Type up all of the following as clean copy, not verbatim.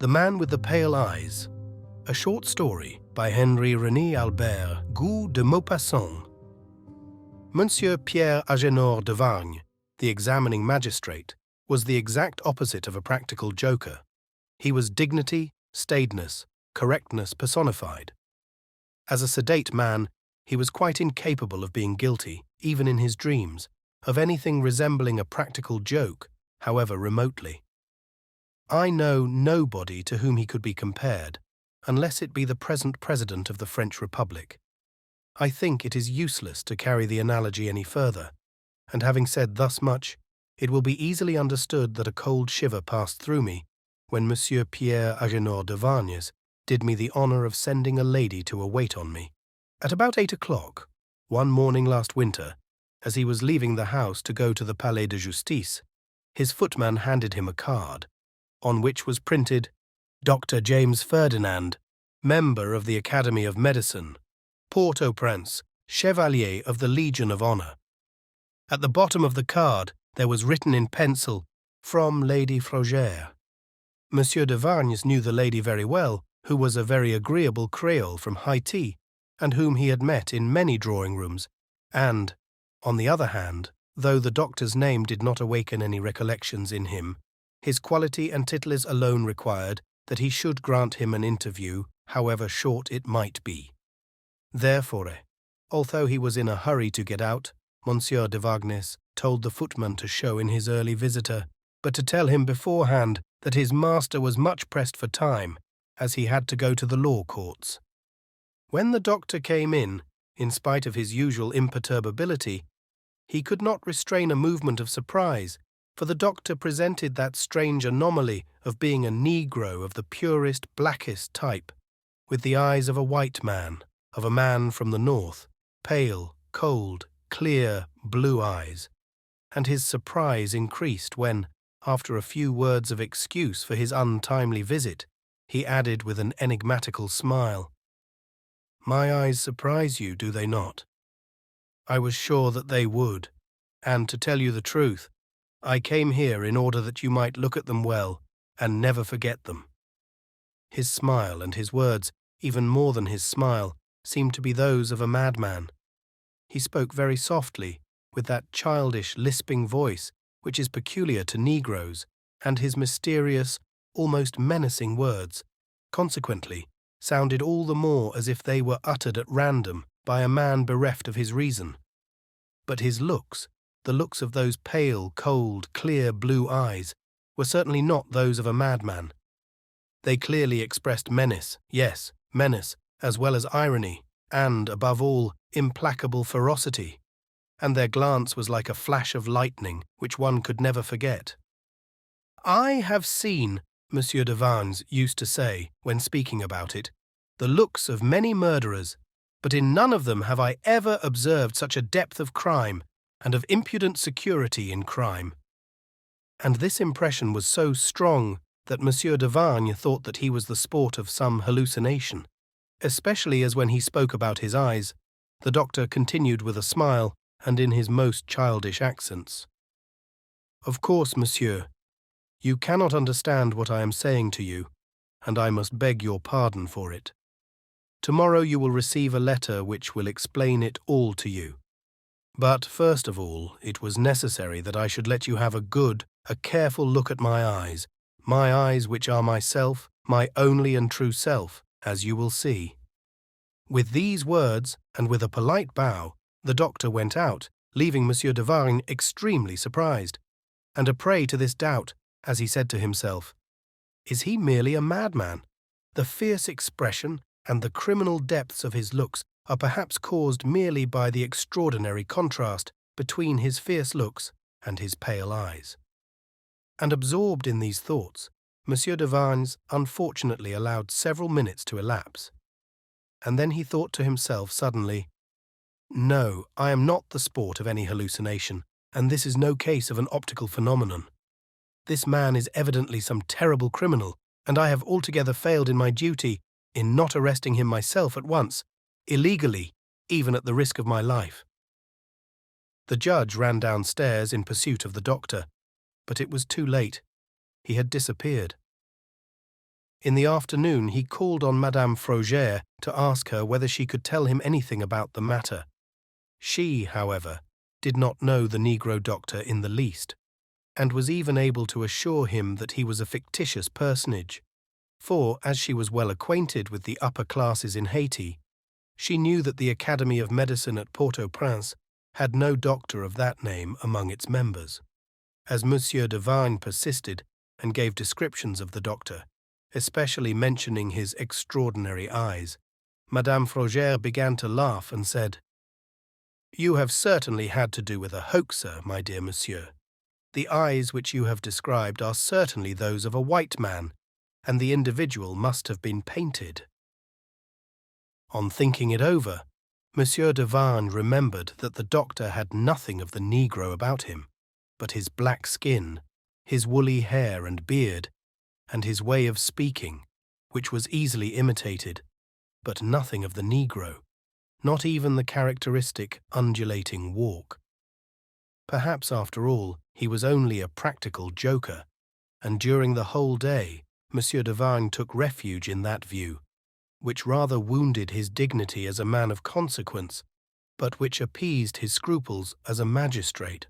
The Man with the Pale Eyes, a short story by Henry René Albert Guy de Maupassant. Monsieur Pierre Agénor de Vargne, the examining magistrate, was the exact opposite of a practical joker. He was dignity, staidness, correctness personified. As a sedate man, he was quite incapable of being guilty, even in his dreams, of anything resembling a practical joke, however remotely. I know nobody to whom he could be compared, unless it be the present President of the French Republic. I think it is useless to carry the analogy any further, and having said thus much, it will be easily understood that a cold shiver passed through me when Monsieur Pierre Agénor de Vargnes did me the honour of sending a lady to await on me. At about 8 o'clock, one morning last winter, as he was leaving the house to go to the Palais de Justice, his footman handed him a card, on which was printed, Dr. James Ferdinand, member of the Academy of Medicine, Port-au-Prince, Chevalier of the Legion of Honour. At the bottom of the card there was written in pencil, From Lady Frogère. Monsieur de Vargnes knew the lady very well, who was a very agreeable Creole from Haiti, and whom he had met in many drawing-rooms, and, on the other hand, though the doctor's name did not awaken any recollections in him, his quality and titles alone required that he should grant him an interview, however short it might be. Therefore, although he was in a hurry to get out, Monsieur de Vargnes told the footman to show in his early visitor, but to tell him beforehand that his master was much pressed for time, as he had to go to the law courts. When the doctor came in spite of his usual imperturbability, he could not restrain a movement of surprise, for the doctor presented that strange anomaly of being a Negro of the purest, blackest type, with the eyes of a white man, of a man from the north, pale, cold, clear, blue eyes, and his surprise increased when, after a few words of excuse for his untimely visit, he added with an enigmatical smile, "My eyes surprise you, do they not? I was sure that they would, and to tell you the truth, I came here in order that you might look at them well and never forget them." His smile and his words, even more than his smile, seemed to be those of a madman. He spoke very softly, with that childish, lisping voice which is peculiar to Negroes, and his mysterious, almost menacing words, consequently, sounded all the more as if they were uttered at random by a man bereft of his reason. But his looks, the looks of those pale, cold, clear blue eyes, were certainly not those of a madman. They clearly expressed menace, yes, menace, as well as irony, and, above all, implacable ferocity, and their glance was like a flash of lightning which one could never forget. "I have seen," Monsieur de Vargnes used to say, when speaking about it, "the looks of many murderers, but in none of them have I ever observed such a depth of crime, and of impudent security in crime." And this impression was so strong that Monsieur de Vargnes thought that he was the sport of some hallucination, especially as when he spoke about his eyes, the doctor continued with a smile and in his most childish accents, "Of course, monsieur, you cannot understand what I am saying to you, and I must beg your pardon for it. Tomorrow you will receive a letter which will explain it all to you. But first of all, it was necessary that I should let you have a careful look at my eyes which are myself, my only and true self, as you will see." With these words, and with a polite bow, the doctor went out, leaving Monsieur de Vargnes extremely surprised, and a prey to this doubt, as he said to himself, "Is he merely a madman? The fierce expression and the criminal depths of his looks are perhaps caused merely by the extraordinary contrast between his fierce looks and his pale eyes." And absorbed in these thoughts, Monsieur de Vargnes unfortunately allowed several minutes to elapse. And then he thought to himself suddenly, "No, I am not the sport of any hallucination, and this is no case of an optical phenomenon. This man is evidently some terrible criminal, and I have altogether failed in my duty in not arresting him myself at once, illegally, even at the risk of my life." The judge ran downstairs in pursuit of the doctor, but it was too late. He had disappeared. In the afternoon he called on Madame Frogère to ask her whether she could tell him anything about the matter. She, however, did not know the Negro doctor in the least, and was even able to assure him that he was a fictitious personage, for, as she was well acquainted with the upper classes in Haiti, she knew that the Academy of Medicine at Port-au-Prince had no doctor of that name among its members. As Monsieur de Vargne persisted and gave descriptions of the doctor, especially mentioning his extraordinary eyes, Madame Frogère began to laugh and said, "You have certainly had to do with a hoaxer, my dear monsieur. The eyes which you have described are certainly those of a white man, and the individual must have been painted." On thinking it over, Monsieur de Vargne remembered that the doctor had nothing of the Negro about him, but his black skin, his woolly hair and beard, and his way of speaking, which was easily imitated, but nothing of the Negro, not even the characteristic undulating walk. Perhaps, after all, he was only a practical joker, and during the whole day Monsieur de Vargne took refuge in that view, which rather wounded his dignity as a man of consequence, but which appeased his scruples as a magistrate.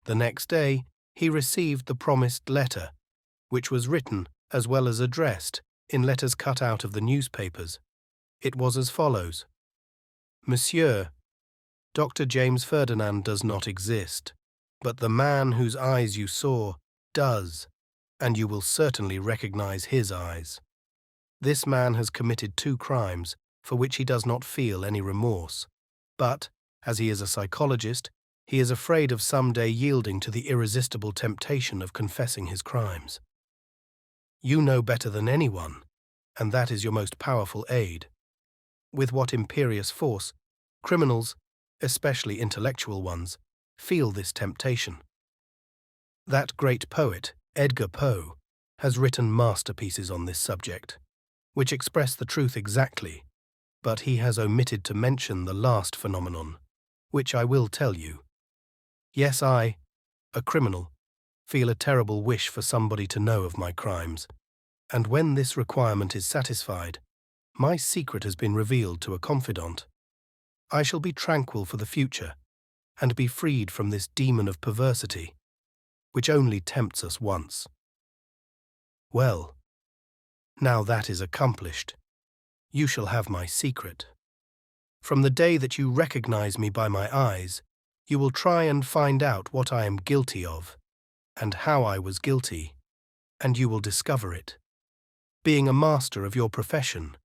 The next day he received the promised letter, which was written as well as addressed in letters cut out of the newspapers. It was as follows: "Monsieur, Dr. James Ferdinand does not exist, but the man whose eyes you saw does, and you will certainly recognize his eyes. This man has committed 2 crimes for which he does not feel any remorse, but, as he is a psychologist, he is afraid of some day yielding to the irresistible temptation of confessing his crimes. You know better than anyone, and that is your most powerful aid, with what imperious force criminals, especially intellectual ones, feel this temptation. That great poet, Edgar Poe, has written masterpieces on this subject, which express the truth exactly, but he has omitted to mention the last phenomenon, which I will tell you. Yes, I, a criminal, feel a terrible wish for somebody to know of my crimes, and when this requirement is satisfied, my secret has been revealed to a confidant. I shall be tranquil for the future, and be freed from this demon of perversity, which only tempts us once. Well, now that is accomplished, you shall have my secret. From the day that you recognize me by my eyes, you will try and find out what I am guilty of, and how I was guilty, and you will discover it. Being a master of your profession,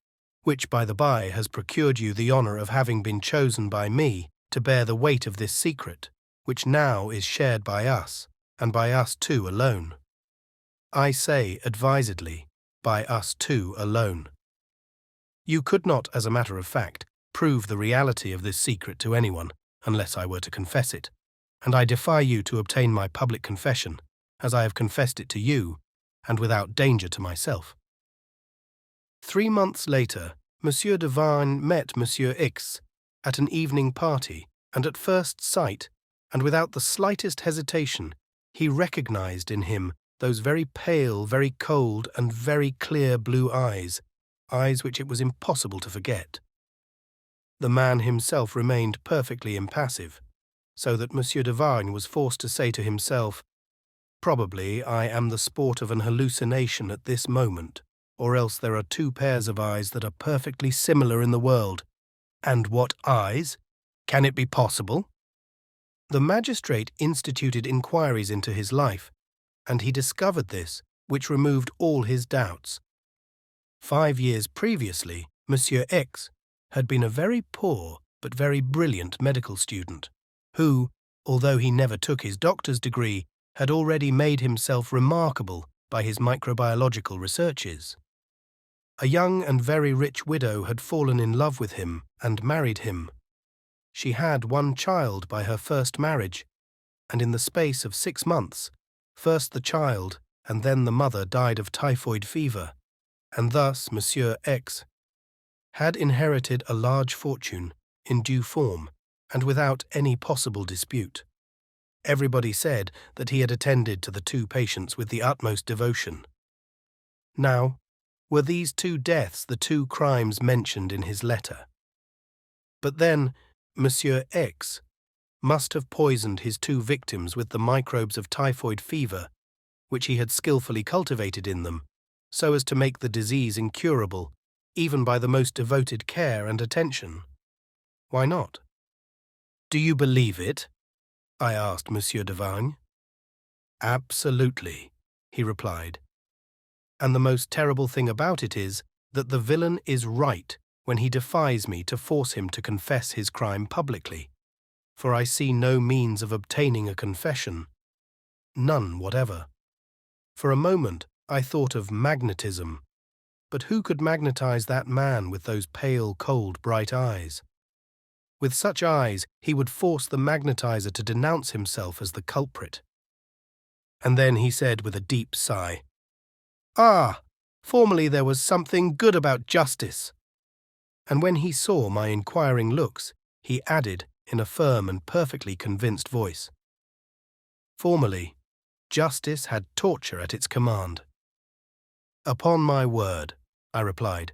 which by the by has procured you the honor of having been chosen by me to bear the weight of this secret, which now is shared by us, and by us 2 alone. I say advisedly, by us 2 alone. You could not, as a matter of fact, prove the reality of this secret to anyone, unless I were to confess it, and I defy you to obtain my public confession, as I have confessed it to you, and without danger to myself." 3 months later, Monsieur de Vargne met Monsieur X at an evening party, and at first sight, and without the slightest hesitation, he recognized in him those very pale, very cold, and very clear blue eyes which it was impossible to forget. The man himself remained perfectly impassive, so that Monsieur de Vargne was forced to say to himself, "Probably I am the sport of an hallucination at this moment, or else there are 2 pairs of eyes that are perfectly similar in the world. And what eyes? Can it be possible?" The magistrate instituted inquiries into his life, and he discovered this, which removed all his doubts. 5 years previously, Monsieur X had been a very poor but very brilliant medical student, who, although he never took his doctor's degree, had already made himself remarkable by his microbiological researches. A young and very rich widow had fallen in love with him and married him. She had 1 child by her first marriage, and in the space of 6 months, first the child and then the mother died of typhoid fever, and thus Monsieur X had inherited a large fortune in due form and without any possible dispute. Everybody said that he had attended to the 2 patients with the utmost devotion. Now, Were these 2 deaths the 2 crimes mentioned in his letter? But then, Monsieur X must have poisoned his 2 victims with the microbes of typhoid fever, which he had skillfully cultivated in them, so as to make the disease incurable, even by the most devoted care and attention. Why not? Do you believe it? I asked Monsieur de Vargne. Absolutely, he replied. And the most terrible thing about it is that the villain is right when he defies me to force him to confess his crime publicly, for I see no means of obtaining a confession. None whatever. For a moment I thought of magnetism, but who could magnetize that man with those pale, cold, bright eyes? With such eyes, he would force the magnetizer to denounce himself as the culprit. And then he said with a deep sigh, "Ah, formerly there was something good about justice." And when he saw my inquiring looks, he added in a firm and perfectly convinced voice, "Formerly, justice had torture at its command." "Upon my word," I replied,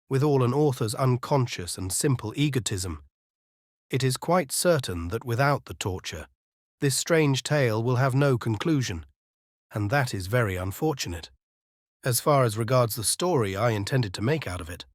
with all an author's unconscious and simple egotism, "it is quite certain that without the torture, this strange tale will have no conclusion, and that is very unfortunate, as far as regards the story I intended to make out of it."